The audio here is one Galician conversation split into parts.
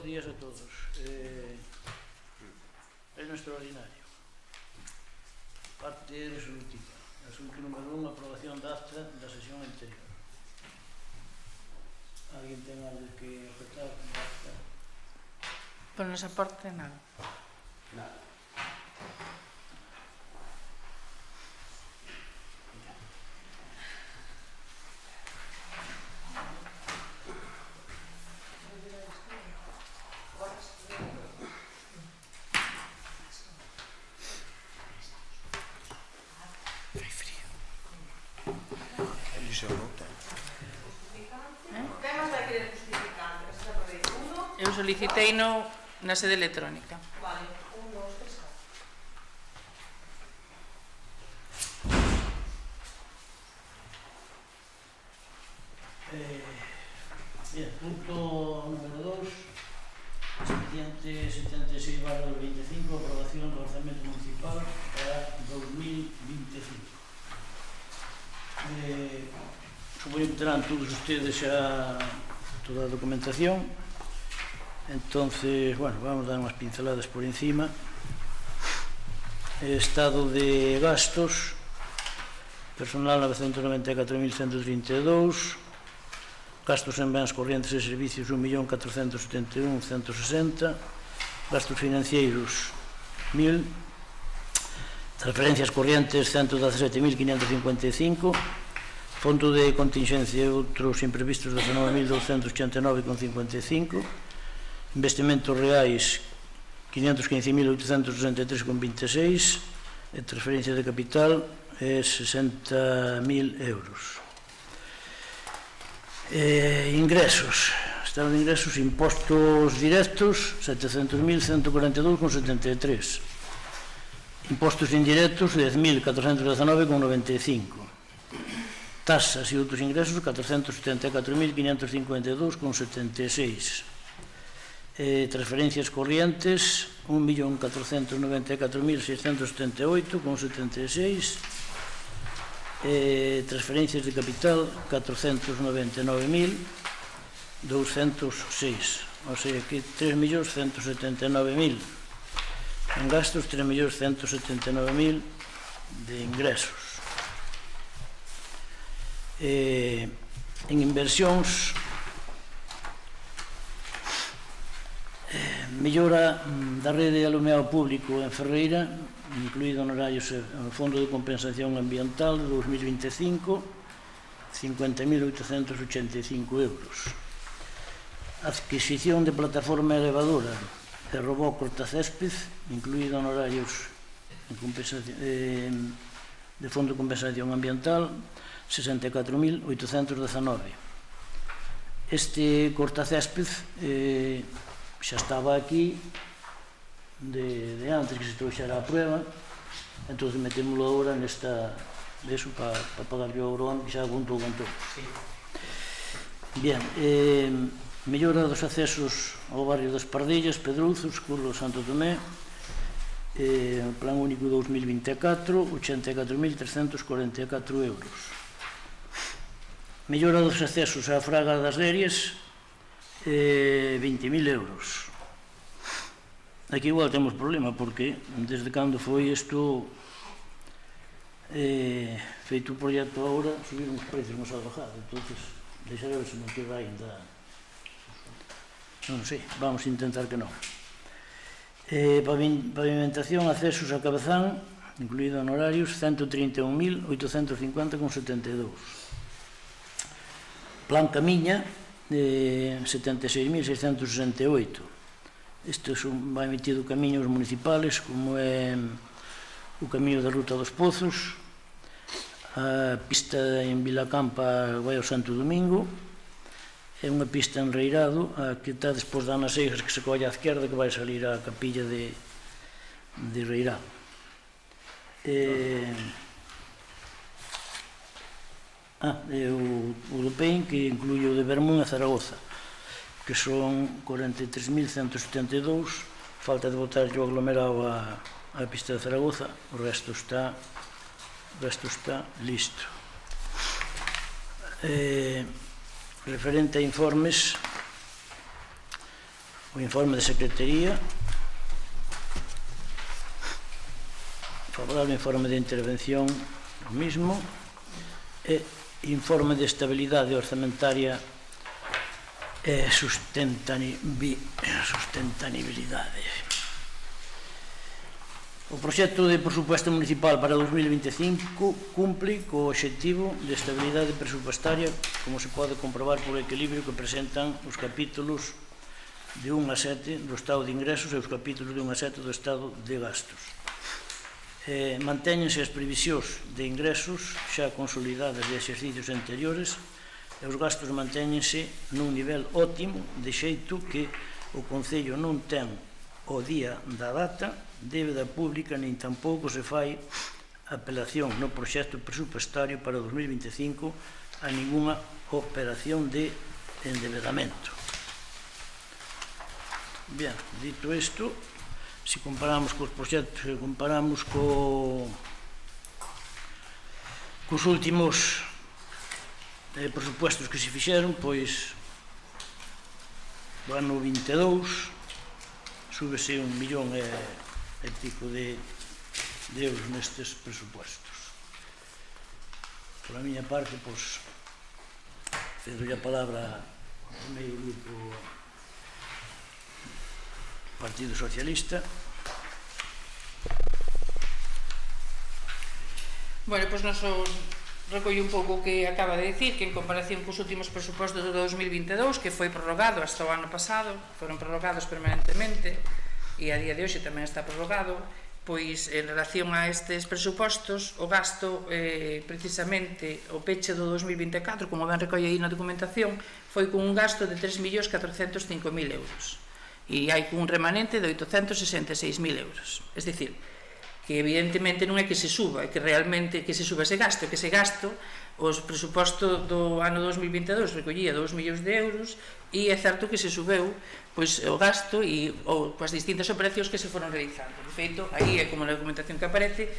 Bos días a todos. Pleno extraordinario. Parte resolutiva. Asunto número 1, aprobación da acta da sesión anterior. Alguén ten algo que aportar na acta? Por nosa parte, nada. Nada. Eu soliciteino na sede electrónica. Vale, 1, 2, 3, 4. Bien, punto número 2, expediente 76/25, aprobación do orzamento municipal para 2025. Supoño que terán todos ustedes xa toda a documentación. Entonces, bueno, vamos a dar unhas pinceladas por encima. Estado de gastos: personal 994.132, gastos en bens corrientes e servicios 1.471.160, gastos financeiros 1.000, transferencias corrientes 117.555, fondo de contingencia e outros imprevistos 19.289,55, investimentos reais 515.863,26 e transferencia de capital 60.000 euros. Ingresos: estado de ingresos, impostos directos 700.142,73, impostos indirectos 10.419,95, tasas e outros ingresos 474.552,76, transferencias corrientes 1.494.678,76, transferencias de capital 499.206, ou sea que 3.179.000 en gastos, 3.179.000 de ingresos. En inversións, mellora da rede de alumeado público en Ferreira, incluído honorarios no Fondo de Compensación Ambiental de 2025, 50.885 euros. Adquisición de plataforma elevadora de robot cortacésped, incluído honorarios de Fondo de Compensación Ambiental, 64.819. Este cortacésped xa estaba aquí de antes que se trouxera a prueba, entón metémoslo agora nesta deso para pagarlle o Obrón, que xa apuntou con todo. Bien, mellora dos accesos ao barrio das Pardillas, Pedruzos, Curro, Santo Tomé, Plan Único 2024, 84.344 euros. Mellora dos accesos á Fraga das Derias, 20.000 euros. Aquí igual temos problema, porque desde cando foi isto feito o proxecto agora, subiron os precios no Salvajado, entonces deixaré ver se non queda ainda, non sei, vamos a intentar que non. Pavimentación, accesos a Cabezán, incluído honorarios, 131.850,72. Plan Camiña, 76.668. Isto vai metido camiños municipales, como é o camiño da Ruta dos Pozos, a pista en Vilacampa vai ao Santo Domingo, é unha pista en Reirado, a que está despois da Ana Seixas, que se colla á esquerda, que vai salir á capilla de Reirado. O do PEN, que inclui o de Bermún e Zaragoza, que son 43.172, falta de botar o aglomerado á pista de Zaragoza, o resto está listo. Referente a informes, o informe de Secretaría, favorable informe de intervención, o mismo, e informe de estabilidade orzamentaria e sustentabilidade. O proxecto de presupuesto municipal para 2025 cumpre co obxectivo de estabilidade presupuestaria, como se pode comprobar polo equilibrio que presentan os capítulos de 1 a 7 do estado de ingresos e os capítulos de 1 a 7 do estado de gastos. Mantéñense as previsións de ingresos xa consolidadas de exercicios anteriores e os gastos mantéñense nun nivel óptimo, de xeito que o Concello non ten o día da data débeda pública nin tampouco se fai apelación no proxecto presupuestario para 2025 a ningunha operación de endebedamento. Bien, dito isto, se comparamos cos proxectos, se comparamos cos últimos presupuestos que se fixeron, pois o ano 22 súbese 1 millón e pico de euros nestes presupuestos. Por a miña parte, pois, cedo a palabra ao primeiro grupo Partido Socialista. Bueno, pois noso recollo un pouco o que acaba de decir, que en comparación cos últimos presupostos do 2022, que foi prorrogado hasta o ano pasado, foron prorrogados permanentemente, e a día de hoxe tamén está prorrogado, pois en relación a estes presupostos, o gasto, precisamente, o peche do 2024, como ben recolle aí na documentación, foi con un gasto de 3.405.000 euros, e hai un remanente de 866.000 euros. Es dicir, que evidentemente non é que se suba, é que realmente que se suba ese gasto, que ese gasto, os presupostos do ano 2022 recollía 2 millóns de euros e é certo que se subeu pois, o gasto e coas distintas operacións que se foron realizando. De feito, aí é como na documentación que aparece,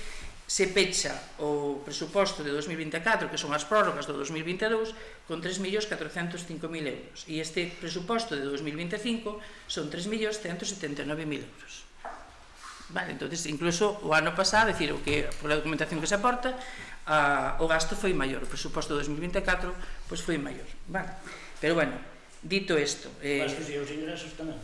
se pecha o presuposto de 2024, que son as prórrogas do 2022, con 3.405.000 euros. E este presuposto de 2025 son 3.179.000 euros. Vale, entonces, incluso o ano pasado, decir, o que pola documentación que se aporta, o gasto foi maior, o presuposto de 2024 pois foi maior, vale. Pero bueno, dito isto, Gastos e os ingresos tamén.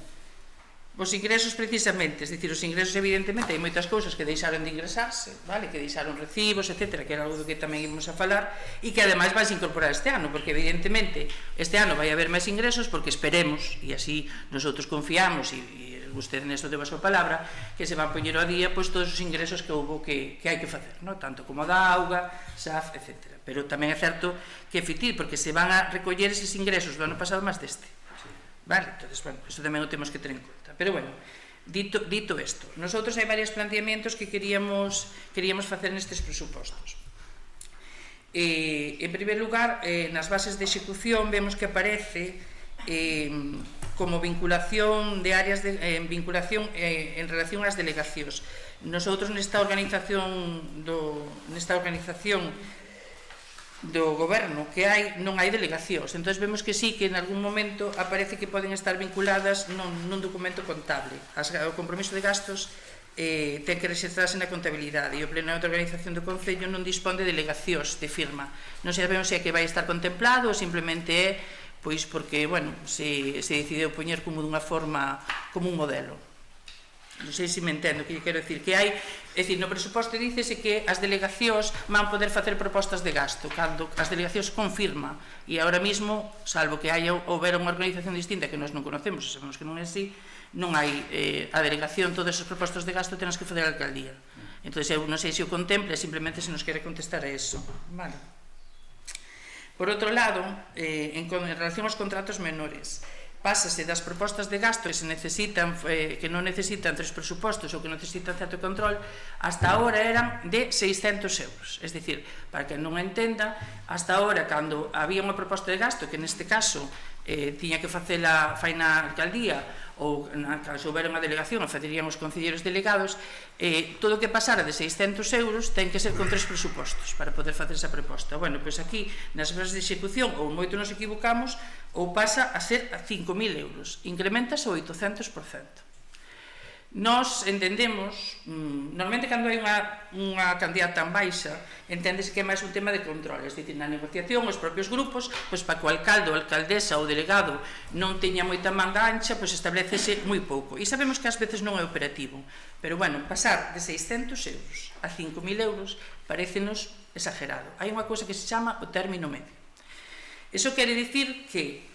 Os ingresos precisamente, es dicir, os ingresos evidentemente hai moitas cousas que deixaron de ingresarse, vale, que deixaron recibos, etcétera, que era algo do que tamén íbamos a falar e que ademais vais incorporar este ano, porque evidentemente este ano vai haber máis ingresos porque esperemos, e así nosotros confiamos e usted nesto deu a súa palabra, que se van poñer ao día pois todos os ingresos que houve que hai que facer, ¿no? Tanto como da auga, SAF, etcétera. Pero tamén é certo que é fitil, porque se van a recoller eses ingresos do ano pasado máis deste. Vale, entonces, bueno, isto tamén o temos que ter en conta. Pero bueno, dito isto, nosotros hai varios planteamientos que queríamos facer nestes presupostos. En primer lugar, nas bases de execución vemos que aparece como vinculación de áreas en relación ás delegacións. Nosotros nesta organización do goberno que hai, non hai delegacións, entón vemos que sí, que en algún momento aparece que poden estar vinculadas nun documento contable. O compromiso de gastos ten que registrarse na contabilidade e o pleno de organización do Concello non dispón de delegacións de firma. Non sabemos se é que vai estar contemplado ou simplemente é pois porque, bueno, se decidiu poñer como dunha forma, como un modelo. Non sei se me entendo, que quero decir que hai, é dicir, no presuposto dícese que as delegacións van poder facer propostas de gasto, cando as delegacións confirma, e agora mesmo, salvo que haya houbera unha organización distinta que nós non conocemos, e sabemos que non é así, non hai a delegación, todos os propostos de gasto tenos que fazer a alcaldía. Entón, eu non sei se o contemple, simplemente se nos quere contestar a eso. Vale. Por outro lado, en relación aos contratos menores, pásase das propostas de gasto que non necesitan 3 presupostos ou que necesitan certo control, hasta ahora eran de 600 euros. Es dicir, para que non entenda, hasta ahora, cando había unha proposta de gasto, que neste caso tiña que facela fai na alcaldía, ou cando houbera unha delegación, a facerían os concelleiros delegados, todo o que pasara de 600 euros ten que ser con 3 presupostos para poder facer esa proposta. Bueno, pois aquí, nas bases de execución, ou moito nos equivocamos, ou pasa a ser a 5.000 euros, incrementase o 800%. Nós entendemos, normalmente cando hai unha cantidad tan baixa, enténdese que é máis un tema de control, é dicir, na negociación, os propios grupos, pois para que o alcalde, ou alcaldesa ou delegado non teña moita manga ancha, pois establecese moi pouco. E sabemos que ás veces non é operativo, pero bueno, pasar de 600 euros a 5.000 euros parécenos exagerado. Hai unha cousa que se chama o término medio. Iso quere dicir que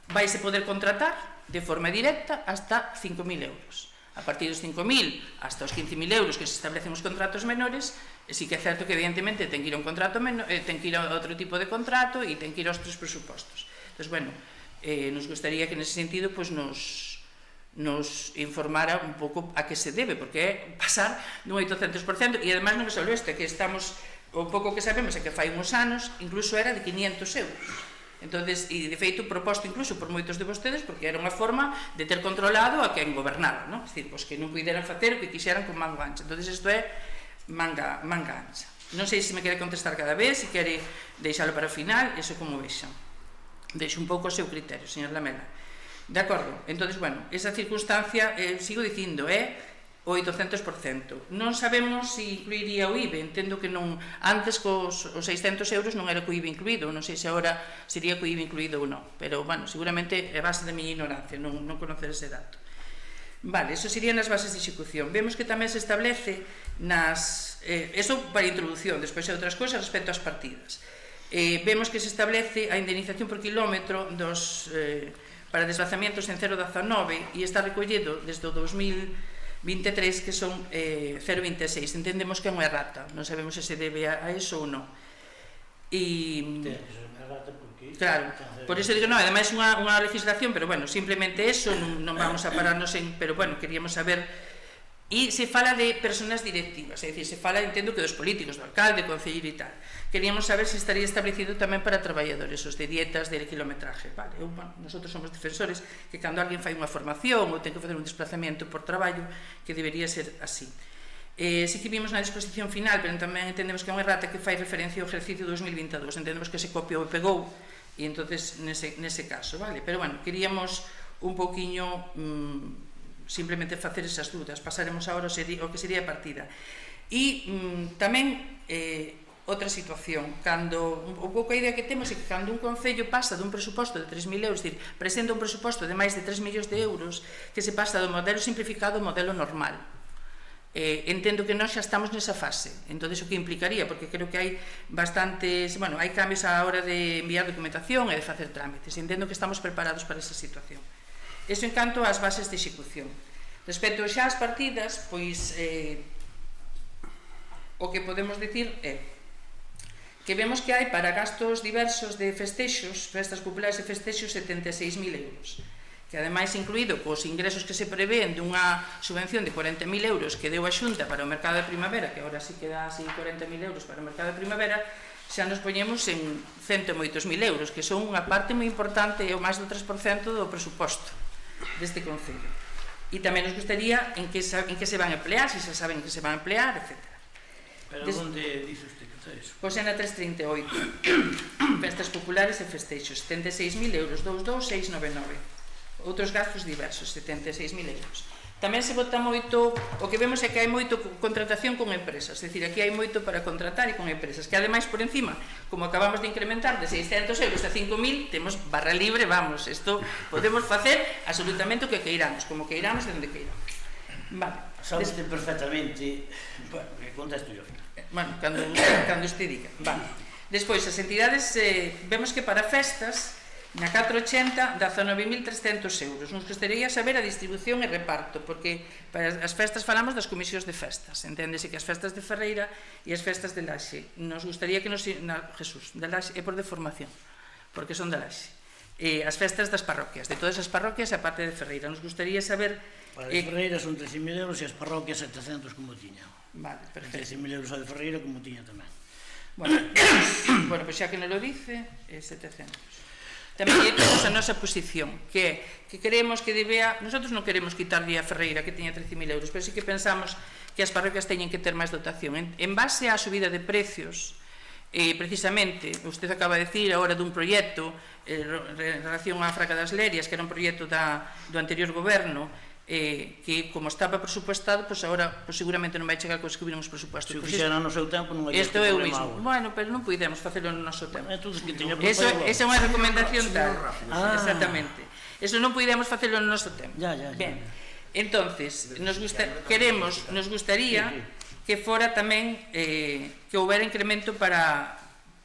vaise poder contratar de forma directa hasta 5.000 euros. A partir dos 5.000 hasta os 15.000 euros que se establecen os contratos menores, sí que é certo que evidentemente ten que ir a un contrato ten que ir a outro tipo de contrato e ten que ir aos 3 presupostos. Entón, bueno, nos gustaría que nese sentido pues, nos informara un pouco a que se debe, porque é pasar dun 800%, e ademais non é só isto, que estamos, o pouco que sabemos é que fai uns anos incluso era de 500 euros. Entonces, e de feito proposto incluso por moitos de vostedes, porque era unha forma de ter controlado a quen gobernaba, non? É dicir, pois que non puderan facer o que quixeran con manga ancha. Entonces, isto é manga ancha. Non sei se me quere contestar cada vez, se quere deixalo para o final, iso como vexan. Deixo un pouco o seu criterio, señor Lamela. De acordo? Entonces, bueno, esa circunstancia, sigo dicindo, é o 800%. Non sabemos se incluiría o IBE, entendo que non, antes cos 600 euros non era co IBE incluído, non sei se agora sería co IBE incluído ou non, pero, bueno, seguramente é base da miña ignorancia, non conocer ese dato. Vale, eso serían as bases de execución. Vemos que tamén se establece nas... eso para introducción, despois hai outras cousas respecto ás partidas. Vemos que se establece a indemnización por kilómetro para desplazamientos en 0,19 e está recollido desde o 2023 que son 0,26. Entendemos que é unha errata, non sabemos se se debe a eso ou non. Claro, por iso digo, non, ademais é unha legislación, pero bueno, simplemente eso, non vamos a pararnos en... Pero bueno, queríamos saber... E se fala de personas directivas, é dicir, se fala, entendo que dos políticos, do alcalde, concelleiro e tal. Queríamos saber se estaría establecido tamén para traballadores, os de dietas, de kilometraje. Vale, nosotros somos defensores que cando alguén fai unha formación ou ten que facer un desplazamento por traballo, que debería ser así. Sí que vimos na disposición final, pero tamén entendemos que é unha errata que fai referencia ao ejercicio 2022. Entendemos que se copiou e pegou, e entonces nese caso, vale? Pero bueno, queríamos un pouquiño... simplemente facer esas dudas. Pasaremos agora o que sería a partida. E tamén outra situación, cando un pouco a idea que temos é que cando un concello pasa dun presuposto de 3.000 euros, é dicir, presenta un presuposto de máis de 3 millóns de euros, que se pasa do modelo simplificado ao modelo normal. Entendo que nós xa estamos nesa fase, entón o que implicaría, porque creo que hai bastantes, bueno, hai cambios á hora de enviar documentación e de facer trámites, entendo que estamos preparados para esa situación. Eso en canto ás bases de execución. Respecto xa ás partidas, pois o que podemos dicir é que vemos que hai para gastos diversos de festexos, festas populares e festexos, 76.000 euros, que ademais incluído cos ingresos que se prevén dunha subvención de 40.000 euros que deu a Xunta para o mercado de primavera, que agora sí que dá así 40.000 euros para o mercado de primavera, xa nos poñemos en 108.000 euros, que son unha parte moi importante, é o máis do 3% do presuposto deste concello. E tamén nos gustaría en que se van a emplear, se xa saben que se van a emplear, etc. Pero onde dice usted que está eso? Pois é na 338. Festas populares e festeixos, 76.000 euros, 22699. Outros gastos diversos, 76.000 euros. Tamén se vota moito, o que vemos é que hai moito contratación con empresas, é dicir, aquí hai moito para contratar e con empresas, que ademais por encima, como acabamos de incrementar de 600 euros a 5.000, temos barra libre, vamos, isto podemos facer absolutamente o que queiramos, como queiramos e onde queiramos. Vale. Sabes perfectamente, bueno, que contesto yo. Bueno, cando usted diga. Vale. Despois, as entidades, vemos que para festas, na 480, 19.300 euros. Nos gustaría saber a distribución e reparto, porque para as festas falamos das comisións de festas. Enténdese que as festas de Ferreira e as festas de Laxe. Nos gustaría que Jesús, de Laxe é por deformación, porque son de Laxe. As festas das parroquias, de todas as parroquias a parte de Ferreira. Nos gustaría saber... Para as Ferreira son 13.000 euros e as parroquias 700 como tiña. Vale, perfecto. 13.000 euros a de Ferreira como tiña tamén. Bueno, pois xa que non lo dice, é 700. Tamén temos a nosa posición, que queremos que debea... Nosotros non queremos quitarlle a Ferreira, que teña 13.000 euros, pero sí que pensamos que as parroquias teñen que ter máis dotación. En base á subida de precios, precisamente, usted acaba de decir agora dun proxecto en relación á Fraca das Lerias, que era un proxecto do anterior goberno, que como estaba presupuestado, pois agora seguramente non vai chegar a escribir uns presupuestos. Se o fixeran no seu tempo non hai Isto é o problema mismo. agora. Bueno, pero non podemos facelo no noso tempo. Entonces, que teña Esa é unha recomendación tal. Ah. Exactamente. Eso non podemos facelo no noso tempo. Ya. Ben, entonces, nos gustaría que fora tamén que houbera incremento para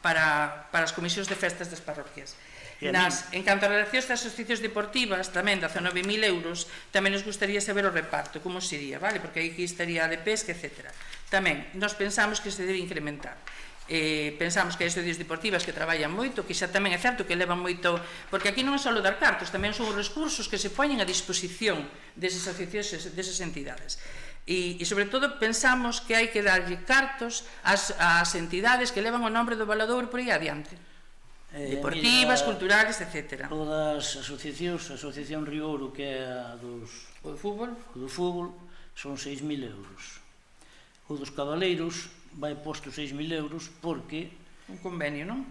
as comisións de festas das parroquias. En canto a relacións das asociacións deportivas, tamén 19.000 euros, tamén nos gustaría saber o reparto, como sería, vale? Porque aí estaría a de pesca, etc. Tamén, nos pensamos que se debe incrementar. Pensamos que hai asociacións deportivas que traballan moito, que xa tamén é certo que levan moito, porque aquí non é só dar cartos, tamén son os recursos que se poñen a disposición desas asociacións, desas entidades. E sobre todo pensamos que hai que darlle cartos ás entidades que levan o nombre do Valadouro por aí adiante, deportivas, culturales, etc. O das asociacións, a Asociación Río Ouro, que é a do fútbol, son 6.000 euros. O dos cabaleiros vai posto 6.000 euros porque... Un convenio, non?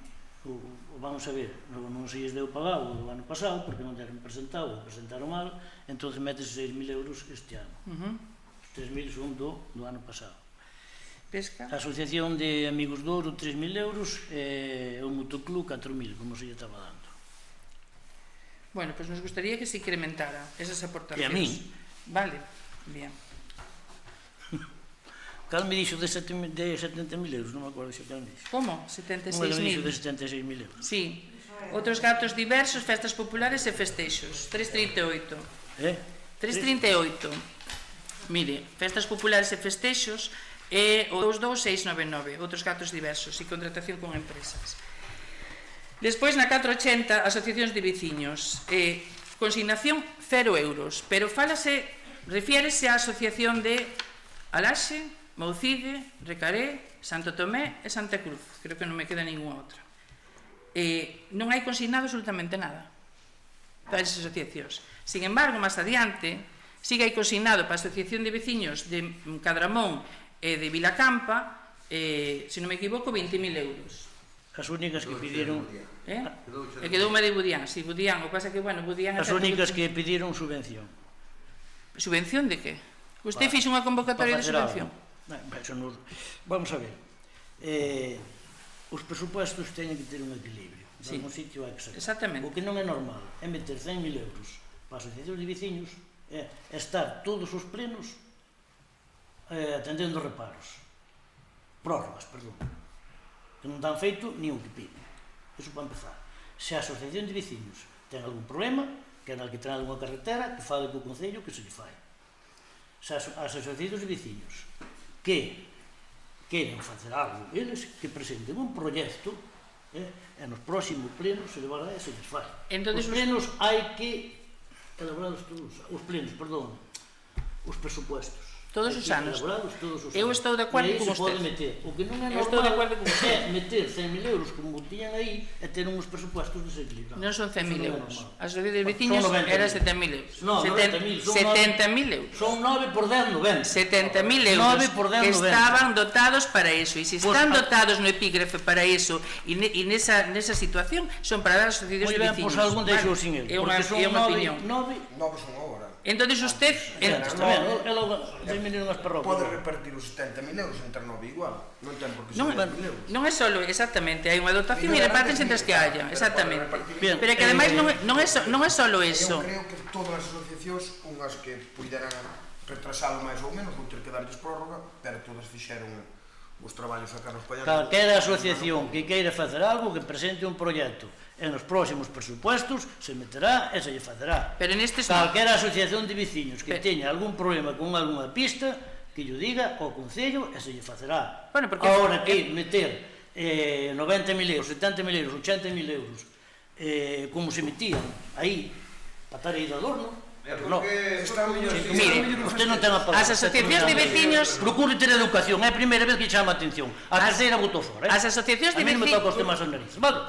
Vamos a ver, non se lles deu pagado o ano pasado, porque non deron presentado, ou presentaron mal, entón metese 6.000 euros este ano. 3.000 son do ano pasado. Pesca? A Asociación de Amigos do Ouro, 3.000 euros, e o Motoclub, 4.000, como se lle estaba dando. Bueno, pois nos gustaría que se incrementara esas aportacións. E a mí? Vale, bien. Cal me dixo de 70.000 euros, non me acordo xa cal me dixo. Como? Un me dixo de 76.000 euros. Sí. Outros gastos diversos, festas populares e festeixos. 338. 338. Mire, festas populares e festeixos e o 22699, outros gastos diversos e contratación con empresas. Despois, na 480, asociacións de veciños. Consignación 0 euros, pero refiérese á asociación de Alaxe, Moucide, Recaré, Santo Tomé e Santa Cruz. Creo que non me queda ninguna outra. Non hai consignado absolutamente nada para esas asociacións. Sin embargo, máis adiante, sigue hai consignado para a Asociación de Veciños de Cadramón e de Vilacampa, se non me equivoco, 20.000 euros. As únicas que pidieron... E quedoume de Budián, si Budián, o que pasa que, bueno, Budián... As únicas que pidieron subvención. Subvención de que? Usted fixe unha convocatoria de subvención? Vamos a ver. Os presupuestos teñen que ter un equilibrio. En un sitio hai que sacar. Exactamente. O que non é normal é meter 100.000 euros para asociacións de veciños e estar todos os plenos atendendo reparos. Prórrogas, perdón. Que non dan feito ni un que pide. Iso para empezar. Se a asociación de veciños ten algún problema, que era que ten algunha carretera, que fale co Concello, que se lle fai. Se as asociacións de veciños que queren facer algo, eles que presenten un proxecto e nos próximos plenos se levará e se les fai. Os plenos hai que elaborados todos, os plenos, perdón, os presupuestos. Todos os anos. Eu estou de acordo con usted. O que non é normal é meter 100.000 euros como tiñan aí e ter uns presupuestos desequilibrados. Non son 100.000 euros. As asociacións de veciños eran 70.000 euros. Non, 70.000 euros. Son 9 por 10, 90. 70.000 euros que estaban dotados para eso. E se están dotados no epígrafe para eso e nesa situación son para dar as asociacións de veciños. Pois algún deixou sin el. É unha opinión. 9 son agora. Entón, usted... Pode repartir os 70.000 euros entre 9 igual. Non ten por que ser 70.000 euros. Non é só, exactamente, hai unha dotación e repartense entre as que haya, exactamente. Pero que ademais non é só eso. Eu creo que todas as asociacións, unhas que puderan retrasalo máis ou menos, vou ter que darlles prórroga, pero todas fixeron os traballos acá nos Pallars. Calquera asociación que queira facer algo, que presente un proxecto en os próximos presupuestos, se meterá e se lle facerá. Pero nestes calquera asociación de veciños que teña algún problema con algunha pista, que lle diga ao Concello e se lle facerá. Agora que meter 90.000 euros, 70.000 euros, 80.000 euros, como se metían aí, para estar aí de adorno, no. Mire, usted non ten a palabra. As asociacións de veciños procure ter educación, é a primeira vez que chama a atención. A terceira votou fora. As asociacións de veciños. A mí non me toca os veciños. temas as narices, vale?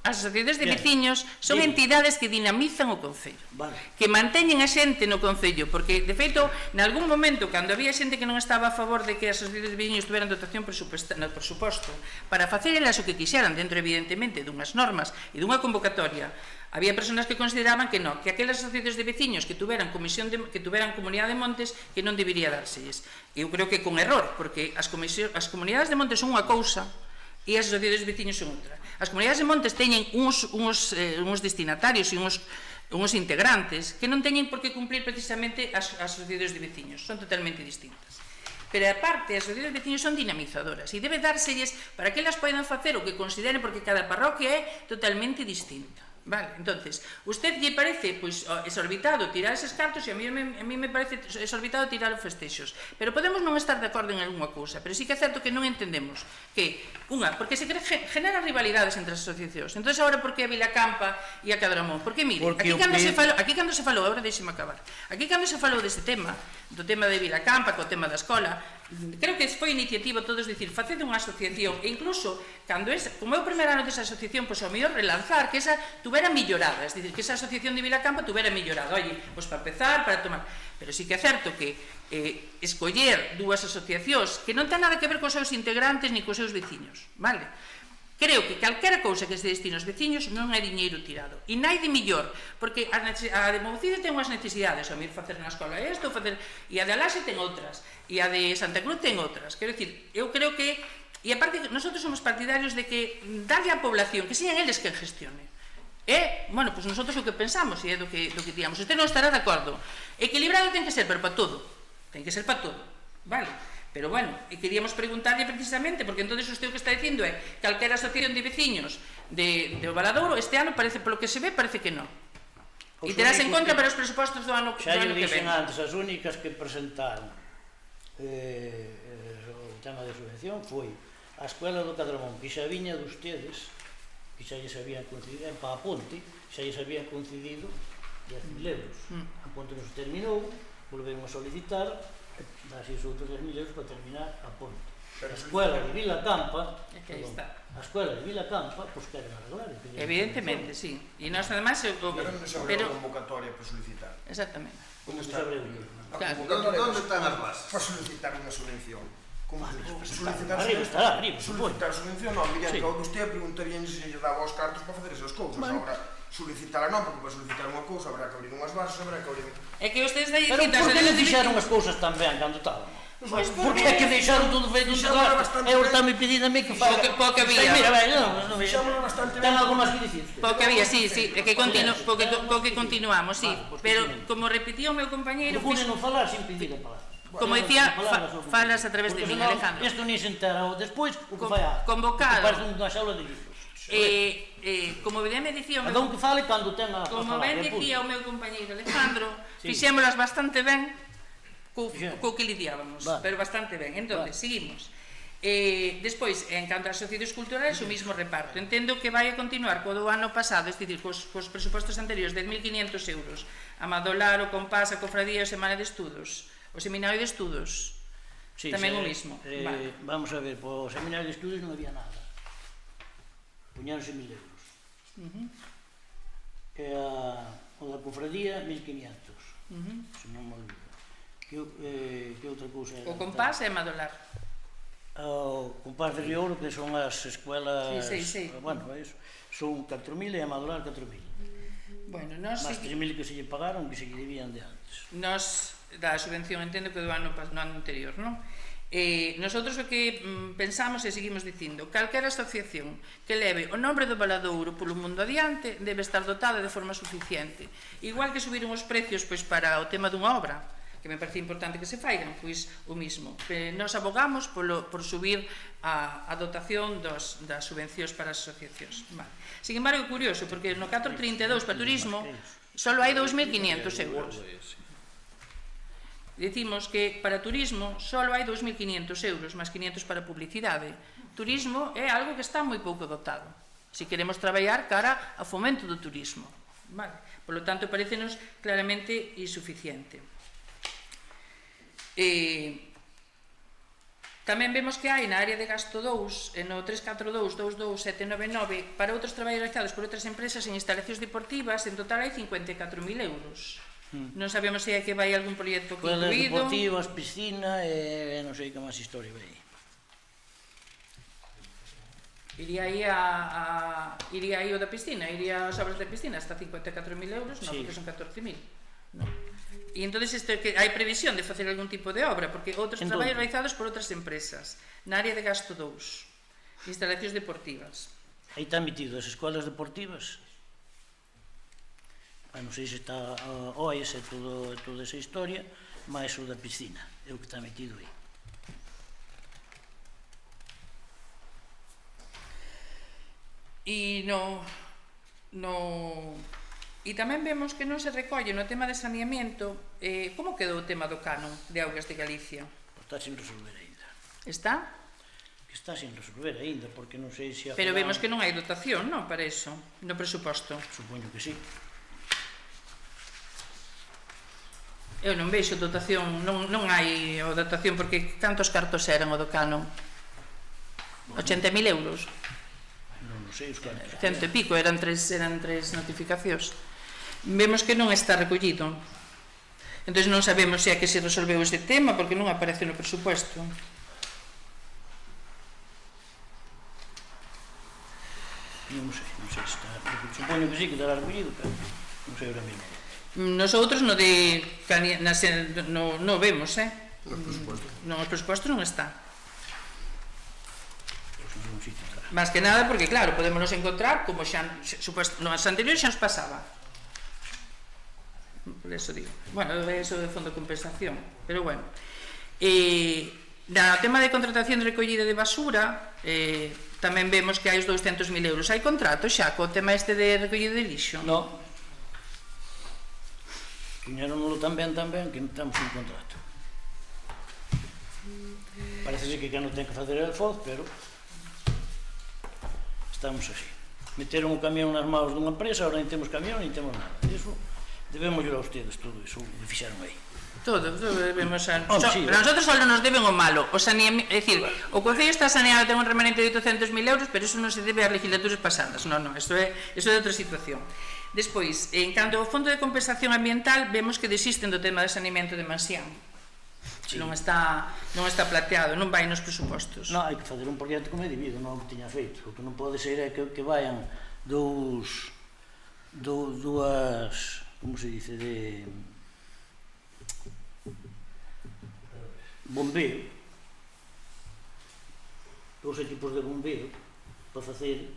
As asociacións de Bien. veciños son Dime. entidades que dinamizan o Concello, Vale. que manteñen a xente no Concello, porque, de feito, nalgún momento, cando había xente que non estaba a favor de que as asociacións de veciños tuveran dotación no presuposto para facer elas o que quixeran, dentro, evidentemente, dunhas normas e dunha convocatoria, había personas que consideraban que non, que aquelas asociacións de veciños que tuveran comunidade de montes, que non debería dárselles. Eu creo que con error, porque as comunidades de montes son unha cousa e as asociacións de veciños son outra. As comunidades de montes teñen uns destinatarios e uns integrantes que non teñen por que cumplir precisamente as asociacións de veciños, son totalmente distintas. Pero aparte, as asociacións de veciños son dinamizadoras e debe dárselles para que elas poidan facer o que consideren, porque cada parroquia é totalmente distinta. Vale, entonces, usted lle parece pois exorbitado tirar eses cartos e a mí me parece exorbitado tirar os festexos, pero podemos non estar de acordo en algunha cousa, pero sí que é certo que non entendemos que, porque se generan rivalidades entre as asociacións. Entonces, agora, por que a Vilacampa e a Cadramón? Porque, mire, aquí cando se falou, agora deixeme acabar, aquí cando se falou deste tema, do tema de Vilacampa, co tema da escola, creo que foi iniciativa todos dicir, facede unha asociación, e incluso, cando como é o primeiro ano desa asociación, pois ao mellor relanzar, que esa tuvera millorada, es dicir, que esa asociación de Vilacampa tuvera millorada, oye, pois para empezar, para tomar, pero sí que é certo que escoller dúas asociacións que non ten nada que ver cos seus integrantes ni cos seus veciños, vale? Creo que calquera cousa que se destine aos veciños non é diñeiro tirado. E nai de millor, porque a de Moucide ten unhas necesidades, a mí facer na escola isto, e a de Alaxe ten outras, e a de Santa Cruz ten outras. Quero dicir, eu creo que, e aparte, nosotros somos partidarios de que darlle á población, que sean eles quen gestione. Bueno, pois nosotros o que pensamos, e é do que digamos, usted non estará de acordo. Equilibrado ten que ser, pero para todo. Ten que ser para todo, vale? Pero, bueno, e queríamos preguntarlle precisamente, porque entonces usted o que está dicindo é que calquera asociación de veciños de Valadouro, este ano, parece, polo que se ve, parece que non. E terás en contra para os presupostos do ano que ven. Xa lle dixen antes, as únicas que presentaron o tema de subvención foi a Escuela do Cadramón, que xa viña de ustedes, que xa lles habían concedido, en Paaponte, xa lles habían concedido 10.000 euros. A Ponte non se terminou, volvemos a solicitar, dase os outros 10.000 euros para terminar a Ponte. A Escuela de Vilacampa, a Escuela de Vilacampa, pois queren arreglar. Evidentemente, sí. E nós, además, Pero non se abriu a convocatoria para solicitar. Exactamente. Como se abriu? Onde están as bases? Para solicitar unha subvención. Solicitar subvención non, mediante o que usted preguntaría se lle daba os cartos para facer esas cousas. Agora, solicitar non, porque para solicitar unha cousa habrá que abrir unhas bases, habrá que abrir... É que ustedes daí Pero por que non fixeron as cousas tan ben cando estaban? Porque é que deixaron todo feito un desastre. Eu estame pedindo a mí que faga... Pouco había. Mira, non Fixámoslo bastante ben. ten algo máis que dicir? Pouco había, sí, é que continuamos, sí. Pero, como repetía o meu compañeiro... Procure non falar sin pedir a palabra. Como dicía, falas a través de min, Alejandro. Isto ni se entera despois o que fai a... Convocado. Que parece unha xaula de libros. Como ben me dicía o Cada un meu... que fale cando ten a Como palabra. ben dicía o meu compañeiro Alejandro, fixémolas bastante ben co que lidiábamos, pero bastante ben. Entón, seguimos. Despois, en canto ás asociacións culturales, o mismo reparto. Entendo que vai a continuar co do ano pasado, é dicir, cos presupostos anteriores, 10.500 euros. A Madolar, o Compás, a Cofradía, o Semana de Estudos, o Seminario de Estudos, tamén o mismo. Vamos a ver, po Seminario de Estudos non había nada. Puñáronse 1.000 euros. E o da Cofradía, 1.500. Se non me olvido. Que outra cousa era? O Compás e a Madolar. O Compás de Río Ouro, que son as escuelas... Sí. Bueno, eso. Son 4.000 e a Madolar 4.000. Bueno, nós... Más 3.000 que se lle pagaron, que se lle debían de antes. Nós, da subvención, entendo que do ano anterior, non? Nosotros o que pensamos e seguimos dicindo, calquera asociación que leve o nombre do Valadouro polo mundo adiante debe estar dotada de forma suficiente. Igual que subiron os precios pois para o tema dunha obra, que me parece importante que se faigan, pois o mismo. Nos abogamos por subir a dotación das subvencións para as asociacións. Vale. Sin embargo, é curioso, porque no 432 para turismo só hai 2.500 euros. Dicimos que para turismo só hai 2.500 euros, máis 500 para publicidade. Turismo é algo que está moi pouco dotado, se queremos traballar cara ao fomento do turismo. Vale. Por lo tanto, parecenos claramente insuficiente. Tamén vemos que hai na área de gasto 2, no 342-22799, para outros traballos realizados por outras empresas en instalacións deportivas, en total hai 54.000 euros. Non sabemos se é que vai algún proxecto Escuelas incluído. deportivas, piscina e non sei que máis historia vai. Iría aí o da piscina, iría as obras da piscina hasta 54.000 euros, non, Sí. porque son 14.000. Non. E entonces que hai previsión de facer algún tipo de obra, porque outros Entón, traballos realizados por outras empresas, na área de gasto 2, instalacións deportivas. Aí está metido as escolas deportivas. Non sei se está OES e toda esa historia, máis o da piscina, é o que está metido aí. E e tamén vemos que non se recolle no tema de saneamento. Como quedou o tema do canon de Augas de Galicia? Está sin resolver aínda. Está? Que está sin resolver aínda, porque non sei se... Pero vemos que non hai dotación, non, para iso, no presuposto. Supoño que sí. Eu non vexo dotación, non hai o dotación, porque cantos cartos eran o do canon? 80.000 euros? Non sei os cantos. Cento e pico, eran tres notificacións. Vemos que non está recollido. Entón non sabemos se é que se resolveu ese tema, porque non aparece no presupuesto. Non sei se está... Supoño que sí, que estará recollido, pero non sei ahora mesmo. Nosotros no vemos, Nos presupuestos. Non, os presupostos non está. Pois non sitio estará. Más que nada porque, claro, podemos nos encontrar como xa, nos anteriores xa nos pasaba. Por eso digo. Bueno, eso de fondo de compensación. Pero bueno. No tema de contratación de recollida de basura, tamén vemos que hai os 200.000 euros. Hai contrato xa co tema este de recollida de lixo? Non. Puñéronlo tamén, que non temos un contrato. Parece que non ten que facer el FOD, pero estamos así. Meteron o camión nas maus dunha empresa, ahora non temos camión, non temos nada. Iso debemos a ustedes todo iso que fixeron aí. Todo debemos a... Sí, pero nosotros só nos deben o malo, o saneamiento, é dicir, o Concello está saneado, ten un remanente de 800.000 euros, pero eso non se debe ás legislaturas pasadas, non, eso é outra situación. Despois, en canto ao Fondo de Compensación Ambiental, vemos que desisten do tema de saneamento de Mansián. Sí. Non está plateado, non vai nos presupostos. Non, hai que fazer un proxecto como é debido, non o que tiña feito. O que non pode ser é que vayan dúas, como se dice, de bombeo, dous equipos de bombeo para facer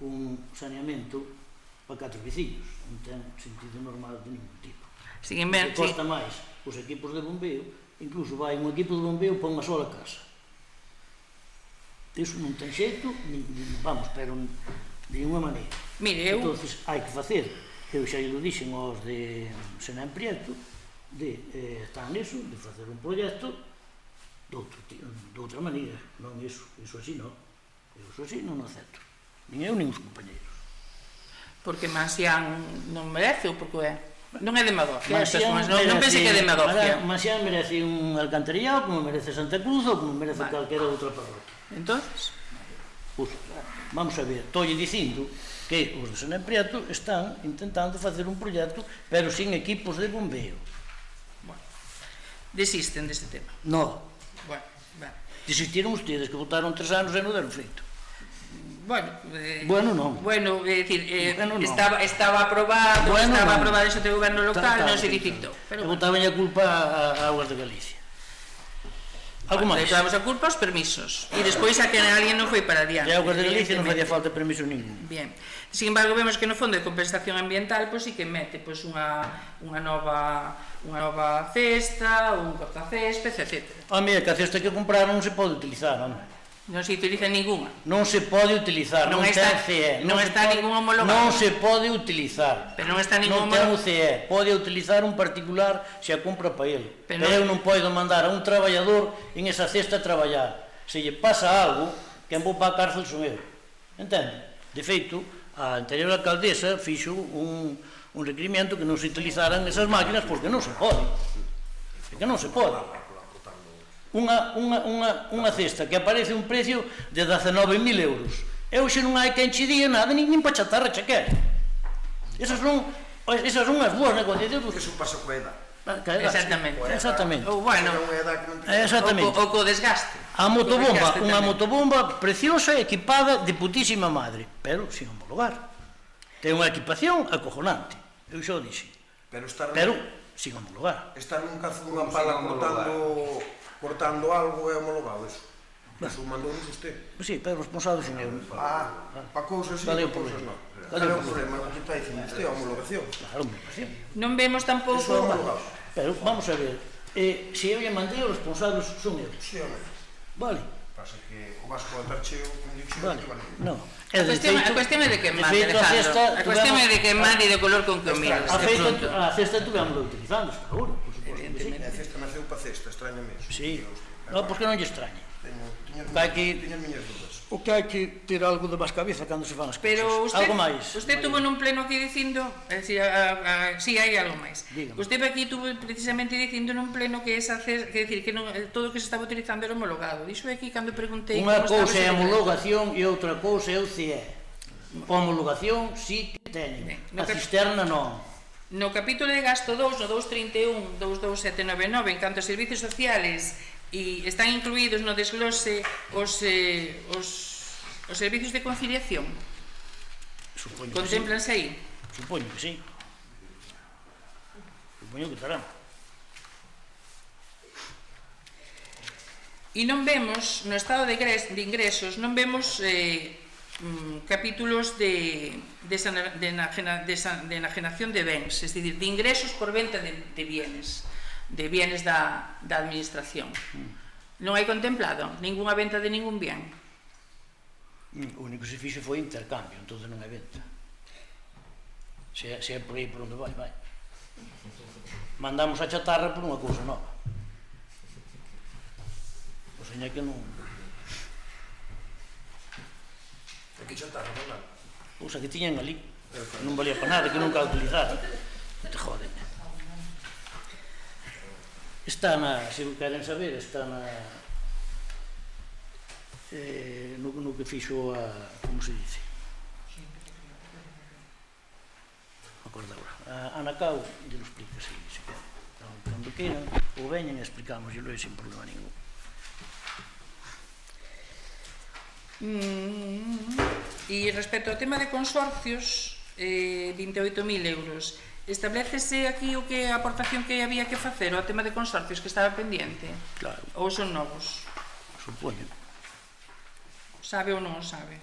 un saneamento para 4 veciños. Non ten sentido normal de ningún tipo. Que costa máis os equipos de bombeo, incluso vai un equipo de bombeo para unha sola casa. Iso non ten xeito, vamos, pero de ninguna maneira. Mire, eu... Entonces, hai que facer, eu xa lo dixen aos de Senán Prieto, están niso, de facer un proxecto de outra maneira, non iso así non. Iso así non o acepto. Nin eu, nin os compañeros. Porque Mansián non merece ou porque é? Non é demagogia, non pense que é demagogia. Mansián merece un alcantarillado como merece Santa Cruz ou como merece calquera outra parroquia. Entonces? Pues, vamos a ver, estou dicindo que os de Senán Prieto están intentando facer un proxecto, pero sin equipos de bombeo. Bueno, desisten deste tema. Non. Bueno. Desistiron ustedes, que votaron 3 anos e non deron feito. Bueno, non. Bueno, é dicir, Bueno, non. estaba aprobado, Bueno, estaba non. aprobado ese goberno local, non se licitou. E botaban a culpa a Augas de Galicia. Algo máis? Declaramos a culpa aos permisos. E despois a que alguén non foi para adiante. E Augas de Galicia non facía falta permiso ningún. Bien. Sin embargo, vemos que no Fondo de Compensación Ambiental pois sí que mete pois unha nova cesta, un cortacésped, etc. Mira, que a cesta que compraron non se pode utilizar, non? Non se utiliza ninguna. Non se pode utilizar, non ten CE. Non está ningún homologado. Non se pode utilizar. Pero non está ningún homologado. Non ten o CE. Pode utilizar un particular se a compra para ele. Pero eu non podo mandar a un traballador en esa cesta a traballar. Se lle pasa algo, quen vou para a cárcel son eu. Entende? De feito, a anterior alcaldesa fixo un requerimento que non se utilizaran esas máquinas porque non se pode. Porque non se pode. unha cesta que aparece un precio de 19.000 euros. E hoxe non hai quen che diga nada, nin pa chatarra che quere. Esas son as boas negociacións. Eso pasa coa edad. Exactamente. Ou, bueno, Exactamente. o co desgaste. A motobomba, O desgaste unha tamén. motobomba preciosa, equipada de putísima madre, pero sin homologar. Ten unha equipación acojonante, eu xa o dixen, Pero estar sin homologar. nun cazo dunha pala cortando algo é homologado eso. Eso mandou usted. Sí, pero responsable sin eu. Pa cousas sí, Vale, pa cousas non. Cal é o problema? O que está dicindo usted, a homologación. Claro, homologación. Non vemos Eso é tampouco... homologado. Pero vamos a ver, se eu lle mandei, os responsables son eu. Sí, home. Vale, Pasa que o vasco a estar cheo, como dixo, vale, bueno. non. A cuestión é de que mande, Alejandro. A cuestión é de que mande e de color con que o mires. A cesta tuvémoslo utilizando, hasta agora, por suposto que sí. A cesta naceu pa cesta, extrañame eso. Sí, non, porque non lle extraña. Teño Teño as miñas dúdas. O que hai que ter algo de máis cabeza cando se fan as cousas. Pero Algo máis. usted tuvo nun pleno aquí dicindo, si hai algo máis. Dígame. Usted aquí tuvo precisamente dicindo nun pleno que esa que decir que non, todo o que se estaba utilizando era homologado. Dixo aquí cando preguntei Unha como estaba cousa é ese a decreto. homologación e outra cousa é o CIE. A homologación sí que teñen, a cisterna non. No capítulo de gasto 2, no 231, 22799, en canto a servicios sociales, e están incluídos no desglose os servicios de conciliación. Supoño que sí. Contemplanse aí. Supoño que sí. Supoño que estarán. E non vemos, no estado de ingresos, non vemos capítulos de enajenación de bens, es dicir, de ingresos por venta de bienes da administración. Non hai contemplado ningunha venta de ningún bien. O único que se fixo foi intercambio, entón non é venta. Se é por aí por onde vai. Mandamos a chatarra por unha cousa nova. O señor que non... Aquí chatarra, non? Cousa que tiñan ali, que non valía para nada, que nunca a utilizara. Te joden. Está se queren saber, está no que fixo a... como se dice? Non acordo agora. A Anacao, lle lo explica, se queren. Cando queiran, ou veñen e explicámoslo sin problema ningún. E respecto ao tema de consorcios, 28.000 euros, establecese aquí o que a aportación que había que facer ao tema de consorcios que estaba pendiente? Claro. Ou son novos? Supoño. Sabe ou non o sabe?